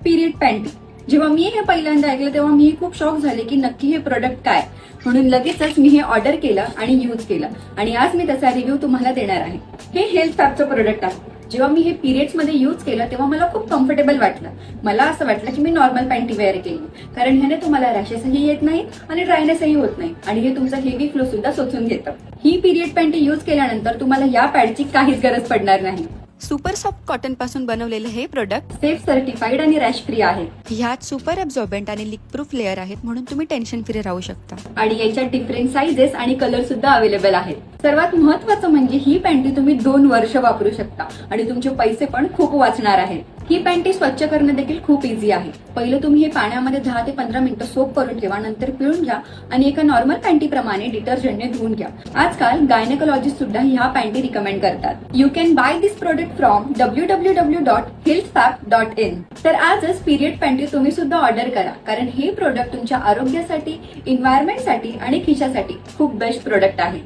Period panty. जेव्हा मी हे पहिल्यांदा ऐकलं तेव्हा मी खूप शॉक झाले की नक्की हे प्रोडक्ट काय. म्हणून लगेचच मी हे ऑर्डर केलं आणि यूज केलं आणि आज मी त्याचा रिव्ह्यू तुम्हाला देणार आहे. हे हेल्थ फॅबचं प्रोडक्ट आहे. जेव्हा मी हे पिरियड्स मध्ये यूज केलं तेव्हा मला खूप कम्फर्टेबल वाटलं. मला असं वाटलं की मी नॉर्मल पॅन्टी वेअर केली, कारण ह्याने तुम्हाला रॅशेसही येत नाही आणि ड्रायनेसही होत नाही आणि हे तुमचा हेवी फ्लो सुद्धा शोषून घेतं. ही पिरियड पॅन्टी यूज केल्यानंतर तुम्हाला या पॅडची काहीच गरज पडणार नाही. सुपर सॉफ्ट कॉटन पासून बनवलेले हे प्रोडक्ट सेफ सर्टिफाईड आणि रॅश फ्री आहे ह्यात सुपर ॲब्झॉर्बंट आणि लीक प्रूफ लेअर आहेत, म्हणून तुम्ही टेन्शन फ्री राहू शकता. आणि याच्यात डिफरंट साइजेस आणि कलर सुद्धा अवेलेबल आहेत. सर्वात महत्त्वाचं म्हणजे ही पॅन्टी तुम्ही 2 वर्ष वापरू शकता आणि तुमचे पैसे पण खूप वाचणार आहेत. ही पॅन्टी स्वच्छ करणं देखील खूप इझी आहे. पहिलं तुम्ही हे पाण्यामध्ये 10 ते 15 मिनिटं सोप करून ठेवा, नंतर पिळून घ्या आणि एका नॉर्मल पॅन्टी प्रमाणे डिटर्जंटने धुवून घ्या. आजकाल गायनेकोलॉजिस्ट सुद्धा ह्या पॅन्टी रिकमेंड करतात. You can buy this product from www.healthfab.in. तर आजच पिरियड पॅन्टी तुम्ही सुद्धा ऑर्डर करा, कारण हे प्रोडक्ट तुमच्या आरोग्यासाठी, एन्व्हायरमेंटसाठी आणि खिशासाठी खूप बेस्ट प्रोडक्ट आहे.